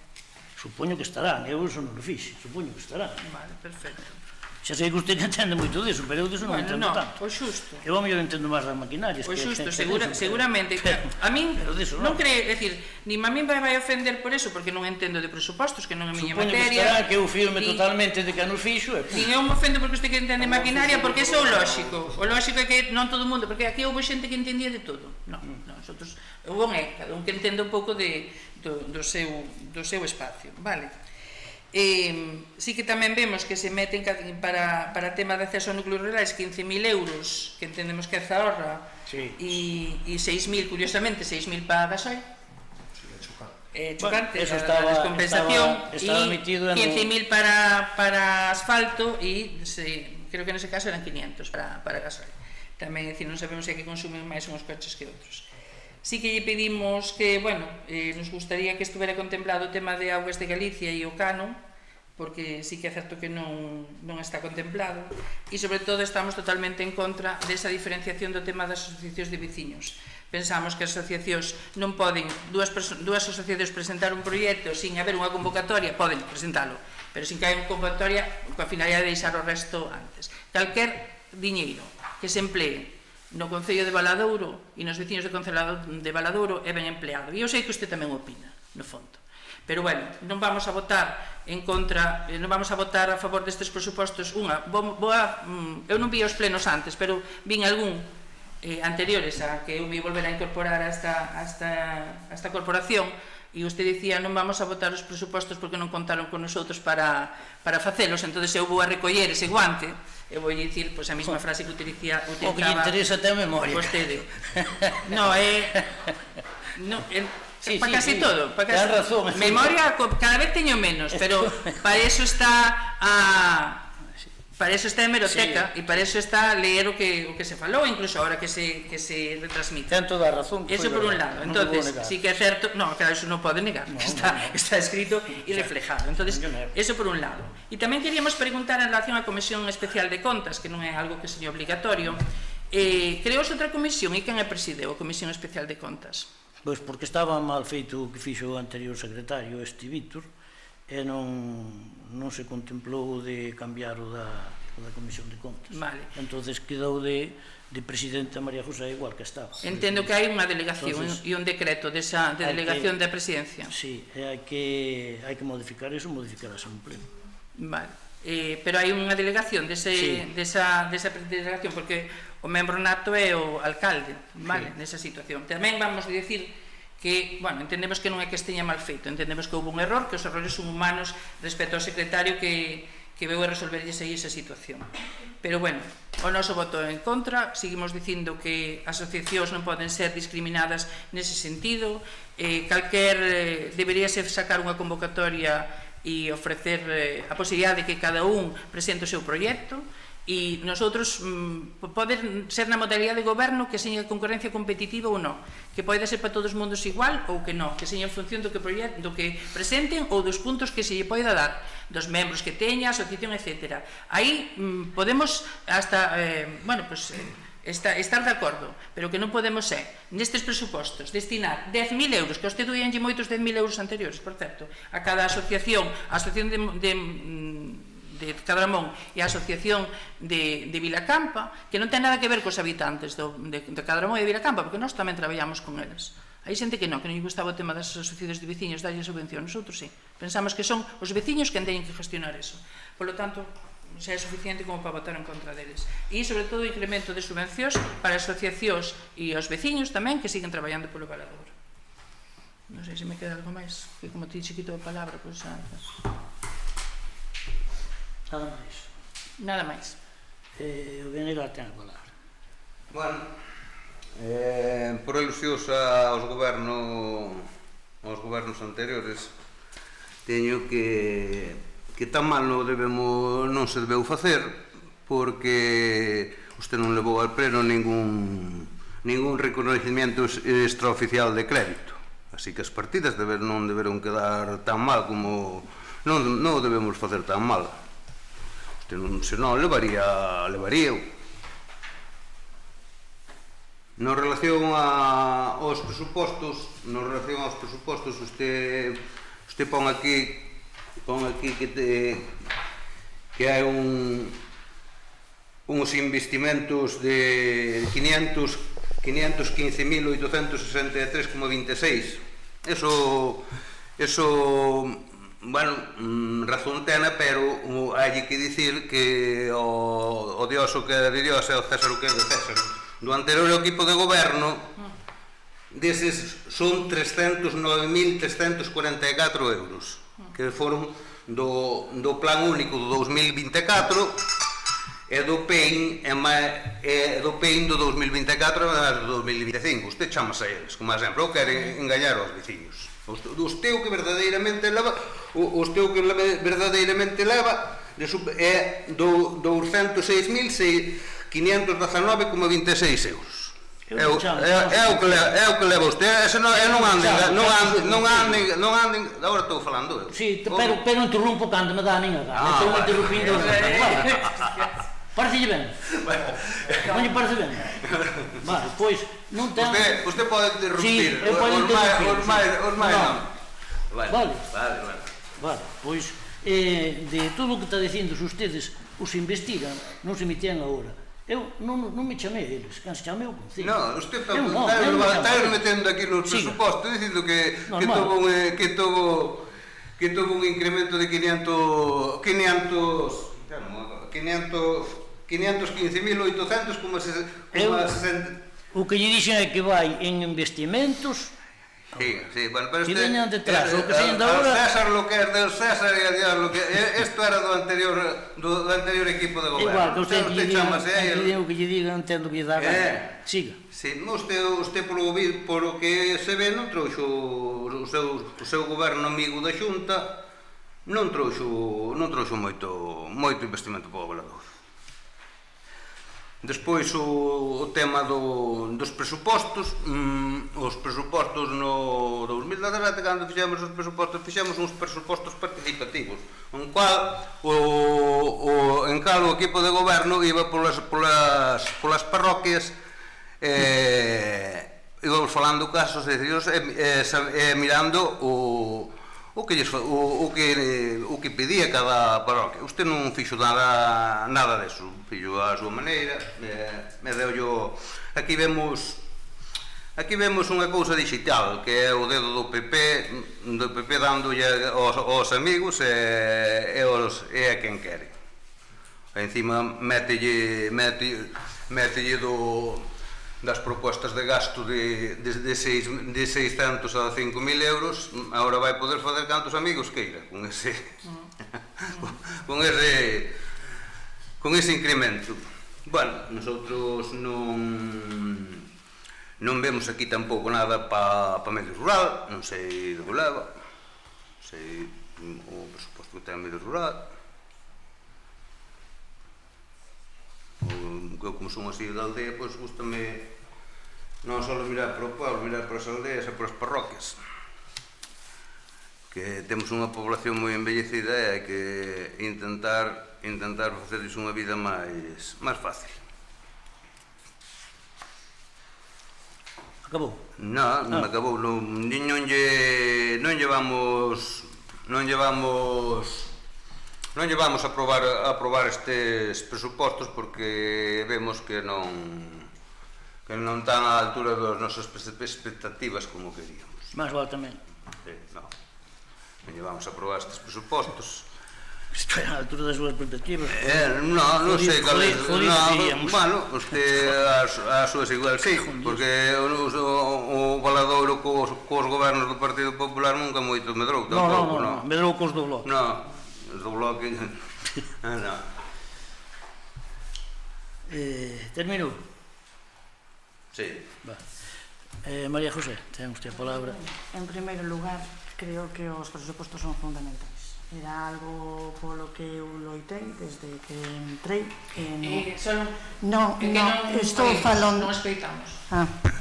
Supoño que estarán, eu iso non lo fixe, supoño que estarán. Vale, perfecto. Xa sei que usted entende moito disso, pero eu disso non Bueno, entendo non, tanto. o xusto. Eu ao mellor entendo máis das maquinarias. O que xusto, disso, pero- seguramente. A min Pero diso non non. creo, é dicir, nin a min vai ofender por eso, porque non entendo de presupostos, que non é a miña Supoño que materia. estará, que eu fío-me Nin- totalmente de que nos fixo e... Nin eu me ofendo porque usted que entende maquinaria, porque eso é o lógico. O lógico é que non todo o mundo, porque aquí houve xente que entendía de todo. Non, nosotros, cada un que entende un pouco do seu espacio, vale? Sí que tamén vemos que se meten para tema de acceso a núcleos rurais 15.000 euros, que entendemos que é Zahorra, Sí. e 6.000, curiosamente, 6.000 para gasoil. Chocante, Bueno, eso a descompensación, estaba metido en 15.000 para asfalto e creo que nese caso eran 500 para gasoil. Tamén, decir, non sabemos se aquí consumen máis uns coches que outros. Sí que lle pedimos que, nos gustaría que estuvera contemplado o tema de Augas de Galicia e o Cano, porque sí que é certo que non está contemplado, e sobre todo estamos totalmente en contra desa diferenciación do tema das asociacións de veciños. Pensamos que as asociacións non poden, dúas asociacións presentar un proxecto sin haber unha convocatoria, poden presentalo, pero sin que hai unha convocatoria coa finalidade de deixar o resto antes. Calquer diñeiro que se emplee no Concello de Valadouro e nos veciños do Concello de Valadouro é ben empleado. E eu sei que usted tamén opina, no fondo. Pero, non vamos a votar en contra, non vamos a votar a favor destes presupostos. Eu non vi os plenos antes, pero vin algún anteriores a que eu me volver a incorporar a esta corporación, e usted dicía non vamos a votar os presupostos porque non contaron con nosotros para facelos, entonces eu vou a recoller ese guante eu vou dicir pois, a mesma frase que utilizaba O que lle interesa ten memoria. vostede. No, Sí, para casi sí, todo, para ten casi razón. memoria cada vez teño menos, pero para eso está para eso está a hemeroteca e para eso está a leer o que se falou, incluso ahora que se retransmite. Ten toda a razón. Eso por un lado. Entonces, sí que é certo, no, claro, eso non pode negar, está escrito e reflejado. Entonces, eso por un lado. E tamén queríamos preguntar en relación á Comisión Especial de Contas, que non é algo que sería obligatorio. Creouse outra comisión e quen a presideu a Comisión Especial de Contas? Pois porque estaba mal feito o que fixo o anterior secretario, este Víctor, e non se contemplou de cambiar o da Comisión de Contas. Vale. Entonces quedou de presidente María José igual que estaba. Entendo que hai unha delegación e un decreto de delegación da presidencia. Sí, e hai que modificar eso, modificarase un pleno. Vale. Pero hai unha delegación desa delegación, porque o membro nato é o alcalde, vale, nesa situación. Tamén vamos a dicir que, bueno, entendemos que non é que esteña mal feito, entendemos que houve un error, que os errores son humanos respecto ao secretario que veu a resolverlles aí esa situación. Pero, bueno, o noso voto en contra, seguimos dicindo que as asociacións non poden ser discriminadas nese sentido, debería ser sacar unha convocatoria e ofrecer a posibilidade de que cada un presente o seu proxecto, e nosotros pode ser na modalidade de goberno que seña concurrencia competitiva ou non, que pode ser para todos os mundos igual ou que non, que seña en función do que presenten ou dos puntos que se lle poida dar, dos membros que teña, asociación, etc. Aí podemos hasta, estar de acordo, pero que non podemos nestes presupostos destinar 10.000 euros, que a usted doíanlle moitos 10.000 euros anteriores, por certo, a cada asociación, a asociación de Cadramón e a asociación de Vilacampa, que non ten nada que ver cos habitantes de Cadramón e de Vilacampa, porque nós tamén traballamos con eles. Hai xente que non lle gustaba o tema das asociacións de veciños, darlle subvención, nosotros sí. Pensamos que son os veciños que teñen que gestionar eso. Por lo tanto, xa é suficiente como para votar en contra deles. E, sobre todo, o incremento de subvencións para as asociacións e os veciños tamén que siguen traballando polo Valador. Non sei se me queda algo máis, que como ti chiquito a palabra, pois xa... Nada máis. Nada máis. O Venegas ten a palabra. Bueno, por alusións aos gobernos anteriores, teño que tan mal non se debeu facer, porque usted non levou al pleno ningún reconocimiento extraoficial de crédito. Así que as partidas non deberon quedar tan mal como... Non debemos facer tan mal. Se non, levaría eu. No relación aos presupostos, usted pon aquí que hai uns investimentos de 515.863,26. Eso bueno, razón tena, pero hai que dicir que o Dios o que é de Dios e o César o que é de César. Do anterior equipo de goberno, deses son 309.344 euros, que foron do plan único do 2024 e do PEIN do 2024 e do 2025. Usted chamas a eles, como sempre, ou quere engañar aos veciños. Usted o que verdadeiramente leva é 206.519,26 euros. É o que leva usted. Non anden, agora estou falando eu. Sí, pero interrumpo cando me dá a minha gana. Estou interrumpindo. Parecelle ben? Non lle parece ben? Vale, pois non ten... Usted pode interrumpir. Sí, eu podo interrumpir. Os máis non. Vale, pois de todo o que está dicindo ustedes os investigan, non se metían agora. Eu non me chamei a eles, quen se chamei o Concello. Non, usted está metendo aquí nos presupostos dicindo que tuvo un incremento de 515.800,60. O que lle dixen é que vai en investimentos Sí, bueno, pero Que veñan detrás, o que señan da al hora. César lo que é del César e a Dios lo que isto era do anterior equipo de goberno. Igual, que usted que lle digan, chamase a que lle digan, entendo que lle dá gana. Siga. Sí, usted polo que se ve non trouxo o seu goberno amigo da Xunta, non trouxo moito investimento para o Obradoiro. Despois o tema dos presupostos, os presupostos no 2017, cando fixemos os presupostos, fixemos uns presupostos participativos, en cual o equipo de goberno iba polas parroquias, íbamos falando casos e mirando o que pedía cada parroquia. Usted non fixo nada deso, fixo a súa maneira, me deu aquí vemos unha cousa digital, que é o dedo do PP dándolle aos amigos e a quen quere. Encima mételle das propostas de gasto de 600 a 5.000 euros, agora vai poder facer cantos amigos queira con ese incremento. Bueno, nosotros non vemos aquí tampouco nada para medio rural, non sei de que leva, sei o presuposto que ten medio rural. Como son así da aldea, pois gustame non só mirar para o pueblo, mirar para as aldeas e para as parroquias, que temos unha población moi envellecida e hai que intentar facerles unha vida máis fácil. Acabou? Non acabou, non llevamos a aprobar estes presupostos porque vemos que non están á altura das nosas expectativas como queríamos. Máis vale tamén. Sí, non llevamos a aprobar estes presupostos. Isto é a altura das súas expectativas. Non sei cal é. Diríamos. Bueno, as súas igual sí, porque o Valadouro cos gobernos do Partido Popular nunca moito medrou tampouco, non? Medrou cos do Bloque. Non. Do Bloque non. Terminou? Sí. María José, ten usted a palabra. En primeiro lugar, creo que os presupostos son fundamentais. Era algo polo que eu loitei desde que entrei. Non estou falando. Non escoitamos.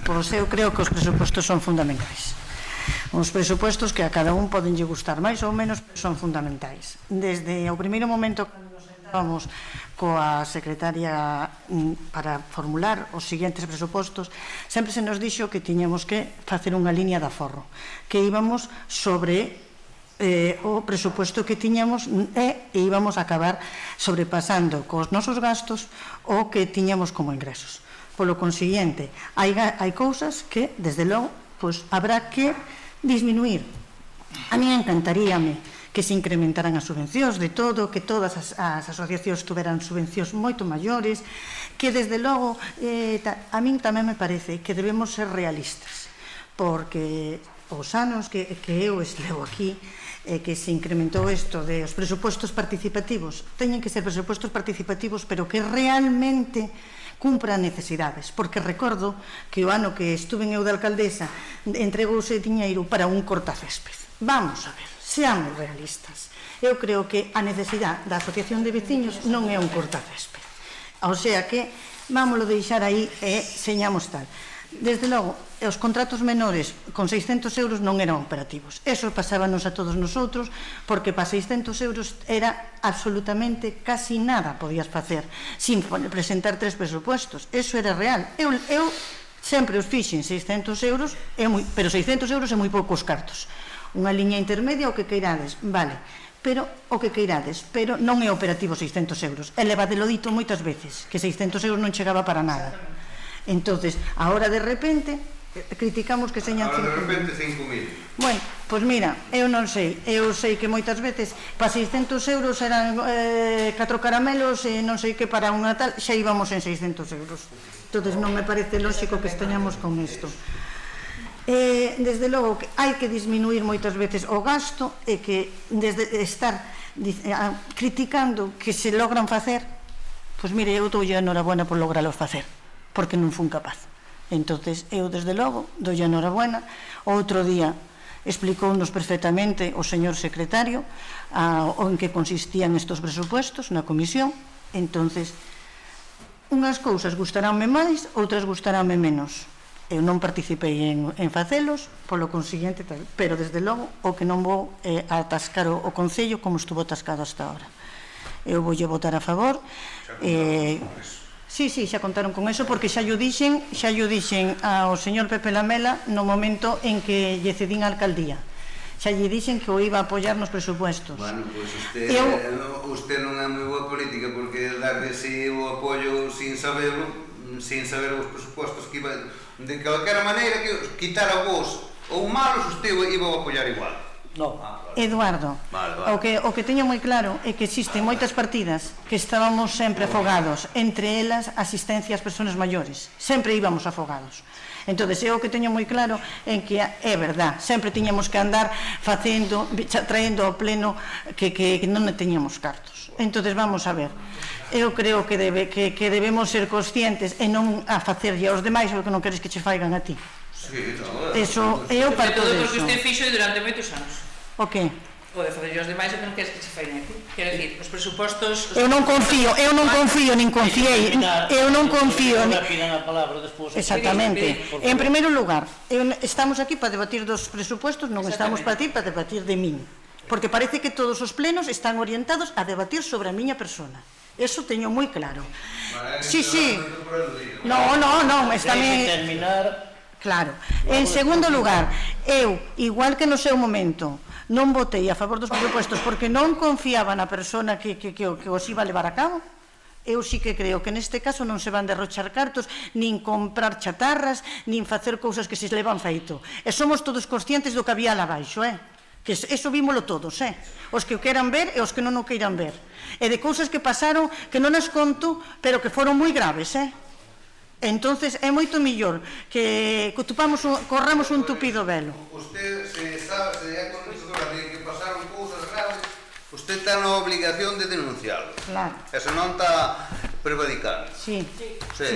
Pois eu creo que os presupostos son fundamentais. Uns presupostos que a cada un podenlle gustar máis ou menos, pero son fundamentais. Desde o primeiro momento cando nos sentábamos coa secretaria para formular os seguintes presupostos, sempre se nos dixo que tiñamos que facer unha liña de aforro, que íbamos sobre o presuposto que tiñamos e íbamos a acabar sobrepasando cos nosos gastos o que tiñamos como ingresos. Polo consiguiente, hai cousas que, desde logo, habrá que disminuir. A mí encantaríame que se incrementaran as subvencións de todo, que todas as asociacións tuveran subvencións moito maiores, que desde logo a min tamén me parece que debemos ser realistas, porque os anos que eu eslevo aquí que se incrementou isto de os presupostos participativos, teñen que ser presupostos participativos, pero que realmente cumpran necesidades, porque recordo que o ano que estuve eu de alcaldesa entregouse diñeiro para un cortacésped. Vamos a ver, seamos realistas. Eu creo que a necesidade da asociación de veciños non é un cortacésped. O sea que, vámoslo deixar aí e señamos tal. Desde logo, os contratos menores con 600 euros non eran operativos. Eso pasábanos a todos nosotros, porque para 600 euros era absolutamente casi nada podías facer sin presentar 3 presupuestos. Eso era real. Eu sempre os fixen 600 euros, pero 600 euros é moi poucos cartos. Unha liña intermedia, o que queirades, vale, pero o que queirades, pero non é operativo 600 euros. E levadelo dito moitas veces, que 600 euros non chegaba para nada. Entonces, ahora de repente criticamos que señan 5.000. Ahora de repente 5.000. Bueno, pois mira, eu non sei. Eu sei que moitas veces para 600 euros eran 4 caramelos e non sei que para un Natal xa íbamos en 600 euros. Entonces non me parece lógico que esteñamos con isto. Desde logo que hai que disminuir moitas veces o gasto e que desde estar criticando que se logran facer, pois mire, eu doulle a enhorabuena por logralos facer, porque non fun capaz. Entonces, eu desde logo doulle a enhorabuena. Outro día explicounos perfectamente o señor secretario en que consistían estos presupuestos na comisión. Entonces, unhas cousas gustaránme máis, outras gustaránme menos. Eu non participei en facelos, polo consiguiente, pero desde logo o que non vou atascar o Concello como estuvo atascado hasta ahora. Eu voulle votar a favor. Sí, xa contaron con eso, porque xa lle dixen ao señor Pepe Lamela no momento en que lle cedín a alcaldía. Xa lle dixen que o iba a apoiar nos presupuestos. Bueno, pois usted non é moi boa política, porque darle ese o apoio sin saber os presupostos que iba de calquera maneira que quitara vos ou malos, usted iba a apoiar igual. No. Eduardo, o que teño moi claro é que existen moitas partidas que estábamos sempre afogados, entre elas asistencia ás persoas maiores, sempre íbamos afogados. Entón, eu o que teño moi claro é que é verdad, sempre tiñamos que andar traendo ao pleno que non teñamos cartos. Entón, vamos a ver, eu creo que debemos ser conscientes e non a facerlle aos demais o que non queres que che faigan a ti. Eso, eu parto todo de porque eso. usted fixo durante moitos anos. O que? O de facerlle aos demais o que non queres que che faigan a ti. Quero dicir, os presupostos... Eu non confío, nin confiei, eu non confío. Pidan a palabra despois. Exactamente. En primeiro lugar, estamos aquí para debatir dos presupostos, non estamos para ti para debatir de min. Porque parece que todos os plenos están orientados a debatir sobre a miña persona. Eso teño moi claro. Sí. Non, está ben... terminar. Claro. En segundo lugar, eu, igual que no seu momento, non votei a favor dos presupostos porque non confiaba na persona que os iba a levar a cabo. Eu sí que creo que neste caso non se van derrochar cartos, nin comprar chatarras, nin facer cousas que se levan feito. E somos todos conscientes do que había lá baixo, que eso vímolo todos, os que o queiran ver e os que non o queiran ver. E de cousas que pasaron que non as conto, pero que foron moi graves, Entonces é moito mellor que corramos un tupido velo. Usted se é conocedora de que pasaron cousas graves, usted está na obligación de denunciarlo. Claro. E se non está prevaricando. Sí,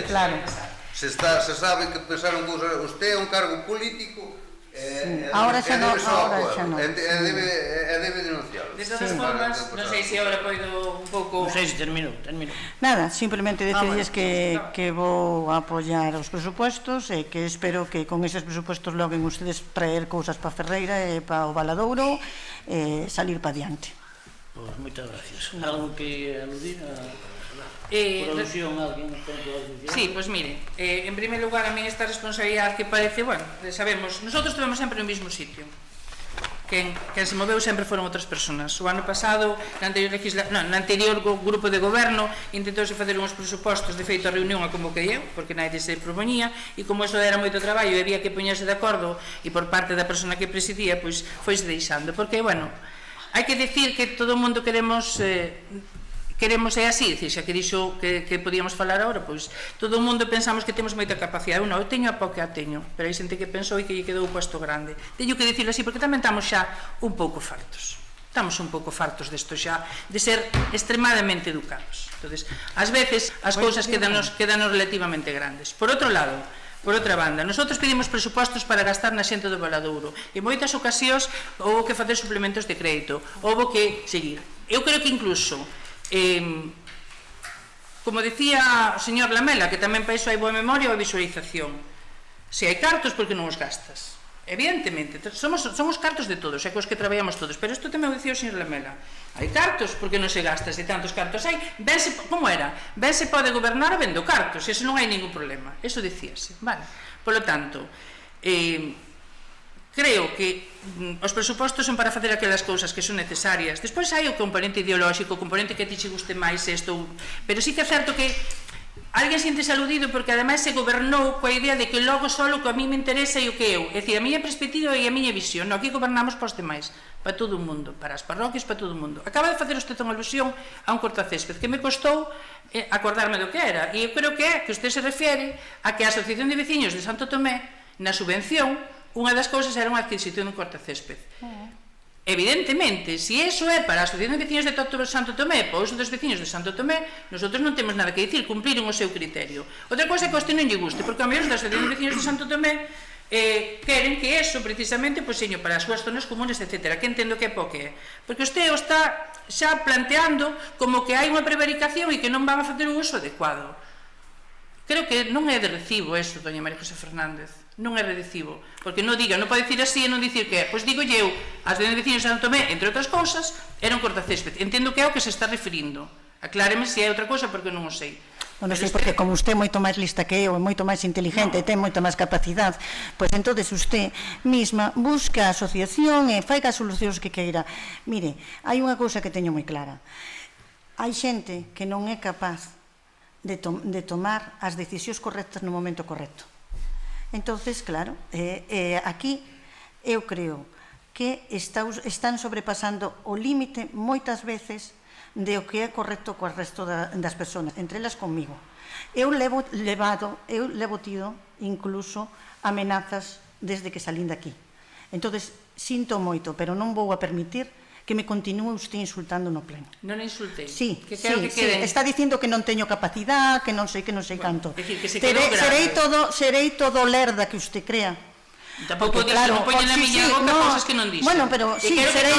claro. Se sabe que pasaron cousas, usted é un cargo político. Ahora xa non. Debe denunciarlo. De todas formas, non sei se agora poido un pouco... Non sei se termino. Nada, simplemente decirles que vou apoiar os presupuestos e que espero que con eses presupuestos logren ustedes traer cousas para Ferreira e para o Valadouro e salir para diante. Pois moitas gracias. Algo que aludir por alusión a alguén? Sí, pois mire, en primer lugar a mí esta responsabilidade que parece, bueno, sabemos, nosotros estivemos sempre no mismo sitio. Quen se moveu sempre foron outras persoas. O ano pasado, na anterior grupo de goberno, intentouse facer uns presupostos, de feito a reunión a convoquei eu, porque nadie se propoñía, e como eso era moito traballo e había que poñerse de acordo, e por parte da persona que presidía, pois foise deixando, porque, bueno, hai que dicir que todo o mundo queremos é así, xa que dixo que podíamos falar agora, pois todo o mundo pensamos que temos moita capacidade. Eu teño a pouca teño, pero hai xente que pensou e que lle quedou o puesto grande. Teño que dicirlo así, porque tamén estamos xa un pouco fartos. Estamos un pouco fartos desto xa, de ser extremadamente educados. Entonces, ás veces, as cousas quedanos relativamente grandes. Por outro lado, por outra banda, nosotros pedimos presupostos para gastar na xente do Valadouro. En moitas ocasións houve que facer suplementos de crédito, houve que seguir. Eu creo que incluso como decía o señor Lamela, que tamén para iso hai boa memoria ou visualización, se hai cartos, por que non os gastas? Evidentemente, son os cartos de todos, é cos que traballamos todos, pero isto tamén o dicía o señor Lamela, hai cartos, por que non se gastas, e tantos cartos hai, como era? Ben se pode gobernar vendo cartos, eso non hai ningún problema, eso dicíase, vale? Por lo tanto, creo que os presupostos son para facer aquelas cousas que son necesarias. Despois hai o componente ideolóxico, o componente que ti che guste máis isto, pero sí que é certo que alguén siente-se aludido porque ademais se gobernou coa idea de que logo só o que a mí me interesa e o que eu, é dicir, a miña perspectiva e a miña visión. No, aquí gobernamos para os demais, para todo o mundo, para as parroquias, para todo o mundo. Acaba de facer usted unha alusión a un cortacésped que me costou acordarme do que era, e eu creo que é que usted se refiere a que a Asociación de Veciños de Santo Tomé, na subvención, unha das cousas era unha adquisición de cortacésped. Evidentemente, se iso é para a Asociación de Veciños de Santo Tomé, para o uso dos veciños de Santo Tomé, nosotros non temos nada que dicir, cumpliron o seu criterio. Outra cousa é que a usted non lle guste, porque a mellor da Asociación de Veciños de Santo Tomé queren que eso, precisamente, pois, seño, para as súas zonas comunes, etc. Que entendo que é po que é. Porque usted o está xa planteando como que hai unha prevaricación e que non van a facer o uso adecuado. Creo que non é de recibo eso, doña María José Fernández. Non é de recibo. Porque non diga, non pode dicir así e non dicir que é. Pois digo eu, as de veciños de Santo Tomé, entre outras cousas, era un cortacésped. Entendo que é o que se está referindo. Acláreme se é outra cousa porque non o sei. Non sei, porque como usted é moito máis lista que eu, é moito máis inteligente, e ten moita máis capacidade, pois entonces usted mesma busca a asociación e fai as solucións que queira. Mire, hai unha cousa que teño moi clara. Hai xente que non é capaz de tomar as decisións correctas no momento correcto. Entonces, claro, aquí eu creo que están sobrepasando o límite moitas veces de o que é correcto co resto das persoas, entre elas conmigo. Eu levo tido incluso amenazas desde que salín daqui. Entonces, sinto moito, pero non vou a permitir que me continúe usted insultando no pleno. Non insultei. Sí, está dicindo que non teño capacidade, que non sei canto. Serei todo lerda que usted crea. Tampouco dixo, non poñen na miña boca cousas que non dixen. Bueno, pero sí, serei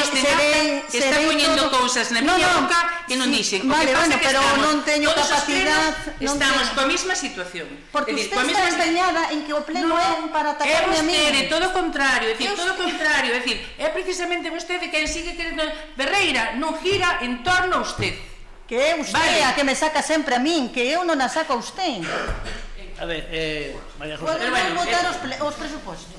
que está poñendo cousas na miña boca que non dixen. Vale, bueno, pero non teño capacidade. Estamos coa mesma situación. Porque usted está empeñada en que o pleno é para atacarme a mí. É vostede, todo o contrario, é dicir, é precisamente vostede quen sigue querendo. Berreira non gira en torno a usted. Que é usted a que me saca sempre a min, que eu non a saco a usted. A ver, María José... Podemos votar os presupostos.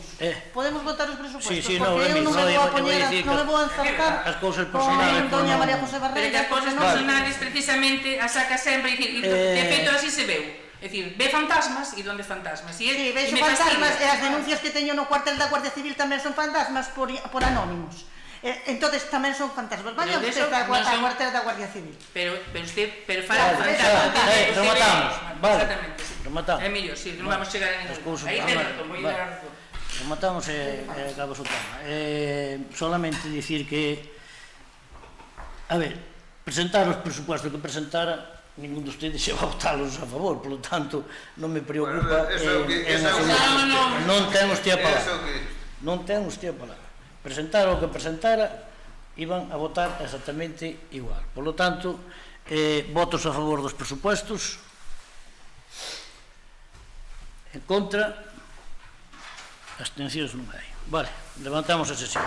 Podemos votar os presupostos, porque eu non me vou a encercar as cousas personales con doña María José Barreira. Pero que as cousas personales precisamente as saca sempre, e de feito así se veu. É dicir, ve fantasmas e donde fantasmas. Sí, vexo fantasmas e as denuncias que teño no cuartel da Guardia Civil tamén son fantasmas por anónimos. Entonces tamén son fantasmas. Vaya usted a cuartel da Guardia Civil. Pero fala fantasmas. Rematamos, vale. Rematamos. É mellor, sí, non vamos chegar a ningún. Aí ten razón, moi dar razón. Rematamos e acabamos o tema. Solamente dicir que, a ver, presentar os presupuestos que presentara, ningún de ustedes se va a votalos a favor, polo tanto, non me preocupa non ten usted a palabra. Non ten usted a palabra. Presentar o que presentara, iban a votar exactamente igual. Polo tanto, votos a favor dos presupuestos, en contra, abstencións non hai. Vale, levantamos a sesión.